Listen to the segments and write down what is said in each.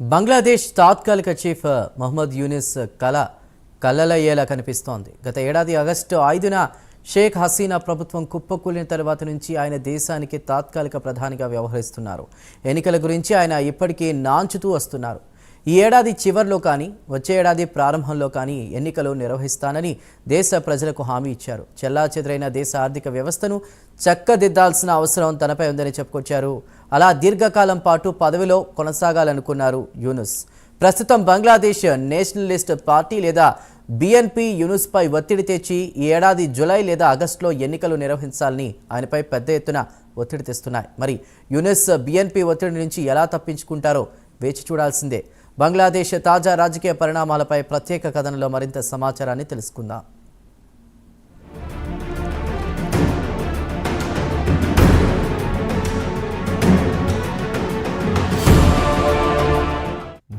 బంగ్లాదేశ్ తాత్కాలిక chief Mohammed Younis కలలయ్యేలా కనిపిస్తోంది. గత ఏడాది ఆగస్టు 5న షేక్ హసీనా ప్రభుత్వం కుప్పకూలిన తర్వాత నుంచి ఆయన దేశానికి తాత్కాలిక ప్రధానిగా వ్యవహరిస్తున్నారు. ఎన్నికల గురించి ఆయన ఇప్పటికీ నాంచుతూ వస్తున్నారు. ఈ ఏడాది చివర్లో కానీ వచ్చే ఏడాది ప్రారంభంలో కానీ ఎన్నికలు నిర్వహిస్తానని దేశ ప్రజలకు హామీ ఇచ్చారు. చెల్లాచెదరైన దేశ ఆర్థిక వ్యవస్థను చక్కదిద్దాల్సిన అవసరం తనపై ఉందని చెప్పుకొచ్చారు. అలా దీర్ఘకాలం పాటు పదవిలో కొనసాగాలనుకున్నారు యూనుస్. ప్రస్తుతం బంగ్లాదేశ్ నేషనలిస్ట్ పార్టీ లేదా బిఎన్పి యూనుస్పై ఒత్తిడి తెచ్చి ఈ ఏడాది జూలై లేదా ఆగస్టులో ఎన్నికలు నిర్వహించాలని ఆయనపై పెద్ద ఎత్తున ఒత్తిడి తెస్తున్నాయి. మరి యూనుస్ బిఎన్పి ఒత్తిడి నుంచి ఎలా తప్పించుకుంటారో వేచి చూడాల్సిందే. బంగ్లాదేశ్ తాజా రాజకీయ పరిణామాలపై ప్రత్యేక కథనంలో మరింత సమాచారాన్ని తెలుసుకుందాం.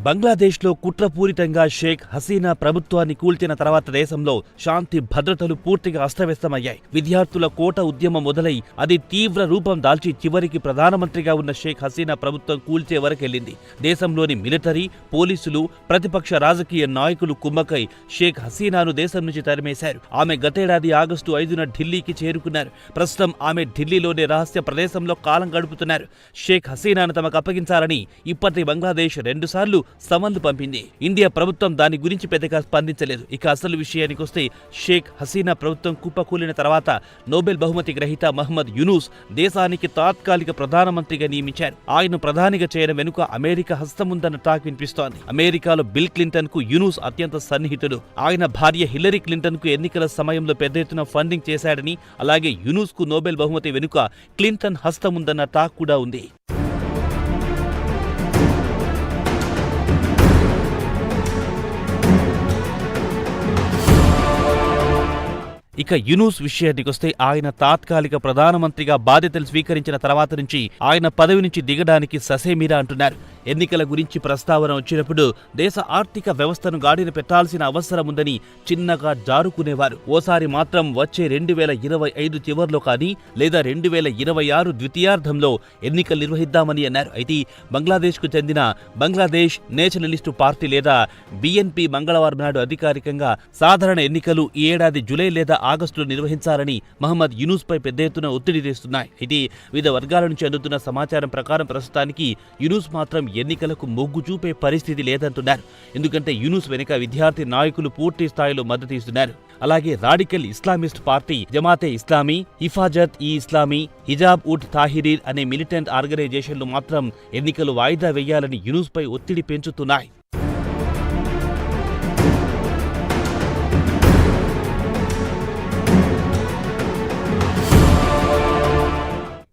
బంగ్లాదేశ్లో కుట్రపూరితంగా షేక్ హసీనా ప్రభుత్వాన్ని కూల్చిన తర్వాత దేశంలో శాంతి భద్రతలు పూర్తిగా అస్తవ్యస్తమయ్యాయి. విద్యార్థుల కోట ఉద్యమం మొదలై అది తీవ్ర రూపం దాల్చి చివరికి ప్రధానమంత్రిగా ఉన్న షేక్ హసీనా ప్రభుత్వం కూల్చే వరకెళ్లింది. దేశంలోని మిలిటరీ, పోలీసులు, ప్రతిపక్ష రాజకీయ నాయకులు కుమ్మకై షేక్ హసీనాను దేశం నుంచి తరిమేశారు. ఆమె గతేడాది ఆగస్టు 5న ఢిల్లీకి చేరుకున్నారు. ప్రస్తుతం ఆమె ఢిల్లీలోని రహస్య ప్రదేశంలో కాలం గడుపుతున్నారు. షేక్ హసీనాను తమకు అప్పగించాలని ఇప్పటి బంగ్లాదేశ్ 2 సార్లు సమన్లు పంపింది. ఇండియా ప్రభుత్వం దాని గురించి పెద్దగా స్పందించలేదు. ఇక అసలు విషయానికి వస్తే షేక్ హసీనా ప్రభుత్వం కుప్పకూలిన తర్వాత నోబెల్ బహుమతి గ్రహీత మహమ్మద్ యూనుస్ దేశానికి తాత్కాలిక ప్రధానమంత్రిగా నియమించారు. ఆయన ప్రధానిగా చేయడం వెనుక అమెరికా హస్తముందన్న టాక్ వినిపిస్తోంది. అమెరికాలో బిల్ క్లింటన్ కు యూనుస్ అత్యంత సన్నిహితుడు. ఆయన భార్య హిల్లరీ క్లింటన్ కు ఎన్నికల సమయంలో పెద్ద ఎత్తున ఫండింగ్ చేశాడని, అలాగే యూనుస్ కు నోబెల్ బహుమతి వెనుక క్లింటన్ హస్తముందన్న టాక్ కూడా ఉంది. ఇక యూనుస్ విషయానికొస్తే ఆయన తాత్కాలిక ప్రధానమంత్రిగా బాధ్యతలు స్వీకరించిన తర్వాత నుంచి ఆయన పదవి నుంచి దిగడానికి ససేమిరా అంటున్నారు. ఎన్నికల గురించి ప్రస్తావన వచ్చినప్పుడు దేశ ఆర్థిక వ్యవస్థను గాడిన పెట్టాల్సిన అవసరం ఉందని చిన్నగా జారుకునేవారు. ఓసారి మాత్రం వచ్చే 2025 చివర్లో కానీ లేదా 2026 ద్వితీయార్థంలో ఎన్నికలు నిర్వహిద్దామని అన్నారు. అయితే బంగ్లాదేశ్కు చెందిన బంగ్లాదేశ్ నేషనలిస్టు పార్టీ లేదా బిఎన్పి మంగళవారం నాడు అధికారికంగా సాధారణ ఎన్నికలు ఈ ఏడాది జూలై లేదా ఆగస్టులో నిర్వహించాలని మహమ్మద్ యూనుస్ పై పెద్ద ఎత్తున ఒత్తిడి తెస్తున్నాయి. ఇది వివిధ వర్గాల నుంచి అందుతున్న సమాచారం ప్రకారం ప్రస్తుతానికి యూనుస్ మాత్రం ఎన్నికలకు మొగ్గు చూపే పరిస్థితి లేదంటున్నారు. ఎందుకంటే యూనుస్ వెనుక విద్యార్థి నాయకులు పూర్తి స్థాయిలో మద్దతు ఇస్తున్నారు. అలాగే radical Islamist party Jamaate Islami, Hifazat e Islami, హిజాబ్ ఉట్ తాహిరీర్ అనే మిలిటెంట్ ఆర్గనైజేషన్లు మాత్రం ఎన్నికలు వాయిదా వేయాలని యూనుస్ పై ఒత్తిడి పెంచుతున్నాయి.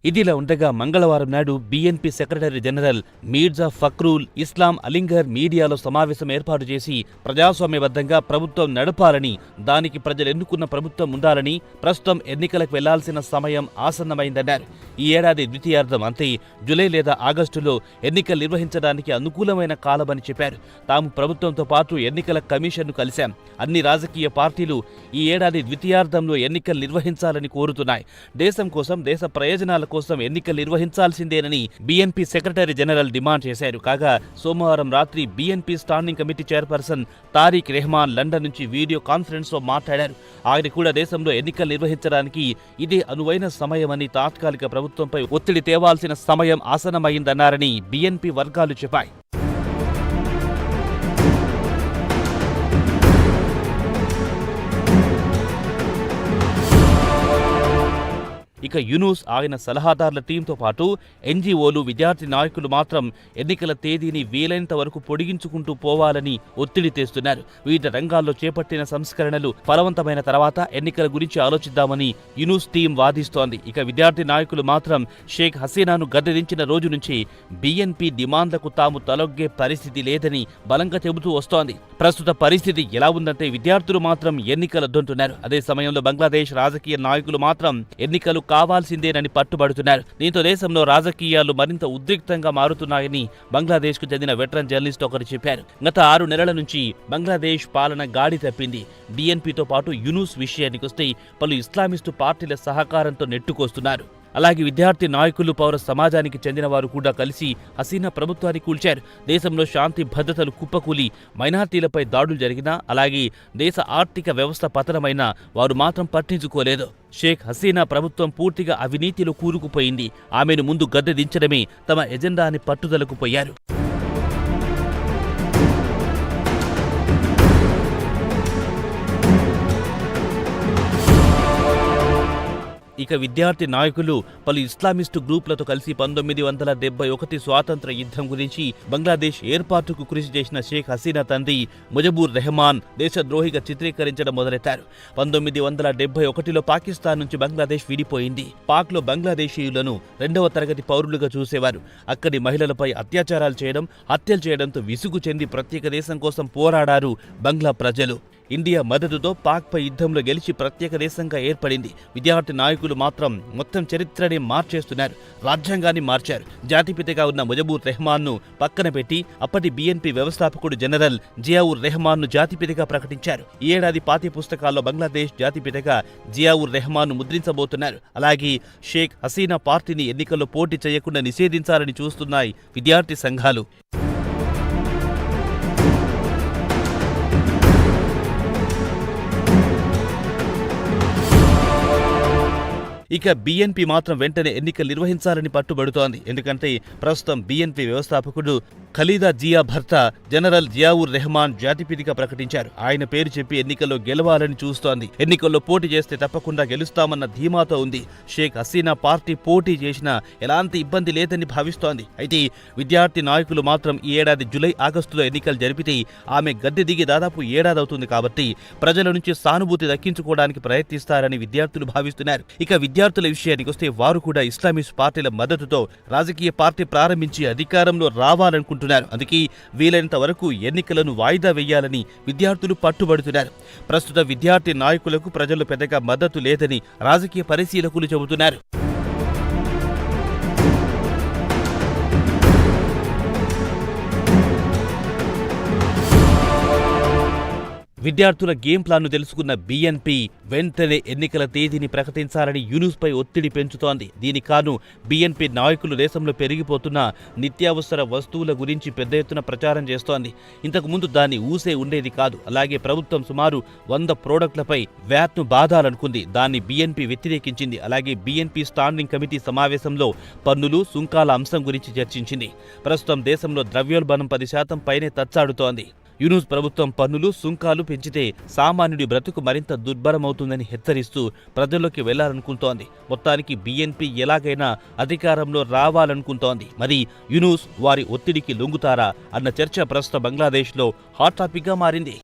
ఇదిలా ఉండగా మంగళవారం నాడు BNP secretary general Mirza Fakhrul ఇస్లాం అలింగర్ మీడియాలో సమావేశం ఏర్పాటు చేసి ప్రజాస్వామ్యబద్ధంగా ప్రభుత్వం నడపాలని, దానికి ప్రజలు ఎన్నుకున్న ప్రభుత్వం ఉండాలని, ప్రస్తుతం ఎన్నికలకు వెళ్లాల్సిన సమయం ఆసన్నమైందన్నారు. ఈ ఏడాది ద్వితీయార్థం అంటే జూలై లేదా ఆగస్టులో ఎన్నికలు నిర్వహించడానికి అనుకూలమైన కాలమని చెప్పారు. తాము ప్రభుత్వంతో పాటు ఎన్నికల కమిషన్ను కలిశాం. అన్ని రాజకీయ పార్టీలు ఈ ఏడాది ద్వితీయార్థంలో ఎన్నికలు నిర్వహించాలని కోరుతున్నాయి. దేశం కోసం, దేశ ప్రయోజనాల కోసం ఎన్నికలు నిర్వహించాల్సిందేనని బిఎన్పి సెక్రటరీ జనరల్ డిమాండ్ చేశారు. కాగా సోమవారం రాత్రి BNP standing committee chairperson Tarique Rahman London నుంచి వీడియో కాన్ఫరెన్స్ లో మాట్లాడారు. ఆయన కూడా దేశంలో ఎన్నికలు నిర్వహించడానికి ఇదే అనువైన సమయమని, తాత్కాలిక ప్రభుత్వంపై ఒత్తిడి తేవాల్సిన సమయం ఆసన్నమైందన్నారని బిఎన్పి వర్గాలు చెప్పాయి. ఇక యూనుస్, ఆయన సలహాదారుల టీంతో పాటు ఎన్జీఓలు, విద్యార్థి నాయకులు మాత్రం ఎన్నికల తేదీని వీలైనంత వరకు పొడిగించుకుంటూ పోవాలని ఒత్తిడి తెస్తున్నారు. వివిధ రంగాల్లో చేపట్టిన సంస్కరణలు ఫలవంతమైన తర్వాత ఎన్నికల గురించి ఆలోచిద్దామని యూనుస్ టీం వాదిస్తోంది. ఇక విద్యార్థి నాయకులు మాత్రం షేక్ హసీనాను గద్దెదించిన రోజు నుంచి బిఎన్పి డిమాండ్లకు తాము తలొగ్గే పరిస్థితి లేదని బలంగా చెబుతూ వస్తోంది. ప్రస్తుత పరిస్థితి ఎలా ఉందంటే విద్యార్థులు మాత్రం ఎన్నికలొద్దంటున్నారు. అదే సమయంలో బంగ్లాదేశ్ రాజకీయ నాయకులు మాత్రం ఎన్నికలు కావాల్సిందేనని పట్టుబడుతున్నారు. దీంతో దేశంలో రాజకీయాలు మరింత ఉద్రిక్తంగా మారుతున్నాయని బంగ్లాదేశ్కు చెందిన వెటరన్ జర్నలిస్ట్ ఒకరు చెప్పారు. గత 6 నెలల నుంచి బంగ్లాదేశ్ పాలన గాడి తప్పింది. బిఎన్పితో పాటు యూనుస్ విషయానికొస్తే పలు ఇస్లామిస్టు పార్టీల సహకారంతో నెట్టుకొస్తున్నారు. అలాగే విద్యార్థి నాయకులు, పౌర సమాజానికి చెందిన వారు కూడా కలిసి హసీనా ప్రభుత్వాన్ని కూల్చారు. దేశంలో శాంతి భద్రతలు కుప్పకూలి మైనార్టీలపై దాడులు జరిగినా, అలాగే దేశ ఆర్థిక వ్యవస్థ పతనమైనా వారు మాత్రం పట్టించుకోలేదు. షేక్ హసీనా ప్రభుత్వం పూర్తిగా అవినీతిలో కూరుకుపోయింది. ఆమెను ముందు గద్దె దించడమే తమ ఎజెండా అని పట్టుదలకు పోయారు. ఇక విద్యార్థి నాయకులు పలు ఇస్లామిస్టు గ్రూపులతో కలిసి 1971 స్వాతంత్ర యుద్ధం గురించి బంగ్లాదేశ్ ఏర్పాటుకు కృషి చేసిన షేక్ హసీనా తండ్రి ముజబూర్ రెహమాన్ దేశద్రోహిగా చిత్రీకరించడం మొదలెట్టారు. 1971లో పాకిస్తాన్ నుంచి బంగ్లాదేశ్ విడిపోయింది. పాక్లో బంగ్లాదేశీయులను 2వ తరగతి పౌరులుగా చూసేవారు. అక్కడి మహిళలపై అత్యాచారాలు చేయడం, హత్యలు చేయడంతో విసుగు చెంది ప్రత్యేక దేశం కోసం పోరాడారు బంగ్లా ప్రజలు. ఇండియా మద్దతుతో పాక్పై యుద్ధంలో గెలిచి ప్రత్యేక దేశంగా ఏర్పడింది. విద్యార్థి నాయకులు మాత్రం మొత్తం చరిత్రని మార్చేస్తున్నారు. రాజ్యాంగాన్ని మార్చారు. జాతిపితగా ఉన్న ముజబూర్ రెహమాన్ను పక్కన పెట్టి అప్పటి బీఎన్పీ వ్యవస్థాపకుడు జనరల్ జియావుర్ రెహమాన్ను జాతిపితగా ప్రకటించారు. ఈ ఏడాది పాఠ్య పుస్తకాల్లో బంగ్లాదేశ్ జాతిపితగా జియావుర్ రెహమాన్ను ముద్రించబోతున్నారు. అలాగే షేక్ హసీనా పార్టీని ఎన్నికల్లో పోటీ చేయకుండా నిషేధించాలని చూస్తున్నాయి విద్యార్థి సంఘాలు. ఇక బీఎన్పీ మాత్రం వెంటనే ఎన్నికలు నిర్వహించాలని పట్టుబడుతోంది. ఎందుకంటే ప్రస్తుతం బీఎన్పీ వ్యవస్థాపకుడు ఖలీదా జియా భర్త జనరల్ జియావుర్ రెహమాన్ జాతిపితగా ప్రకటించారు. ఆయన పేరు చెప్పి ఎన్నికల్లో గెలవాలని చూస్తోంది. ఎన్నికల్లో పోటీ చేస్తే తప్పకుండా గెలుస్తామన్న ధీమాతో ఉంది. షేక్ హసీనా పార్టీ పోటీ చేసినా ఎలాంటి ఇబ్బంది లేదని భావిస్తోంది. అయితే విద్యార్థి నాయకులు మాత్రం ఈ ఏడాది జూలై, ఆగస్టులో ఎన్నికలు జరిపితే ఆమె గద్దె దిగి దాదాపు ఏడాది అవుతుంది కాబట్టి ప్రజల నుంచి సానుభూతి దక్కించుకోవడానికి ప్రయత్నిస్తారని విద్యార్థులు భావిస్తున్నారు. ఇక విద్యార్థుల విషయానికి వస్తే వారు కూడా ఇస్లామిస్ట్ పార్టీల మద్దతుతో రాజకీయ పార్టీ ప్రారంభించి అధికారంలో రావాలనుకుంటున్నారు. అందుకే వీలైనంత వరకు ఎన్నికలను వాయిదా వేయాలని విద్యార్థులు పట్టుబడుతున్నారు. ప్రస్తుత విద్యార్థి నాయకులకు ప్రజలు పెద్దగా మద్దతు లేదని రాజకీయ పరిశీలకులు చెబుతున్నారు. విద్యార్థుల గేమ్ ప్లాన్ను తెలుసుకున్న బీఎన్పీ వెంటనే ఎన్నికల తేదీని ప్రకటించాలని యూనుస్పై ఒత్తిడి పెంచుతోంది. దీనికి కాను బీఎన్పీ నాయకులు దేశంలో పెరిగిపోతున్న నిత్యావసర వస్తువుల గురించి పెద్ద ఎత్తున ప్రచారం చేస్తోంది. ఇంతకుముందు దాన్ని ఊసే ఉండేది కాదు. అలాగే ప్రభుత్వం సుమారు 100 ప్రోడక్ట్లపై వ్యాట్ను బాధాలనుకుంది. దాన్ని బీఎన్పీ వ్యతిరేకించింది. అలాగే బీఎన్పీ స్టాండింగ్ కమిటీ సమావేశంలో పన్నులు, సుంకాల అంశం గురించి చర్చించింది. ప్రస్తుతం దేశంలో ద్రవ్యోల్బణం 10% పైనే తచ్చాడుతోంది. యూనుస్ ప్రభుత్వం పన్నులు, సుంకాలు పెంచితే సామాన్యుడి బ్రతుకు మరింత దుర్భరమవుతుందని హెచ్చరిస్తూ ప్రజల్లోకి వెళ్లాలనుకుంటోంది. మొత్తానికి బీఎన్పీ ఎలాగైనా అధికారంలో రావాలనుకుంటోంది. మరి యూనుస్ వారి ఒత్తిడికి లొంగుతారా అన్న చర్చ ప్రస్తుతం బంగ్లాదేశ్లో హాట్ టాపిక్గా మారింది.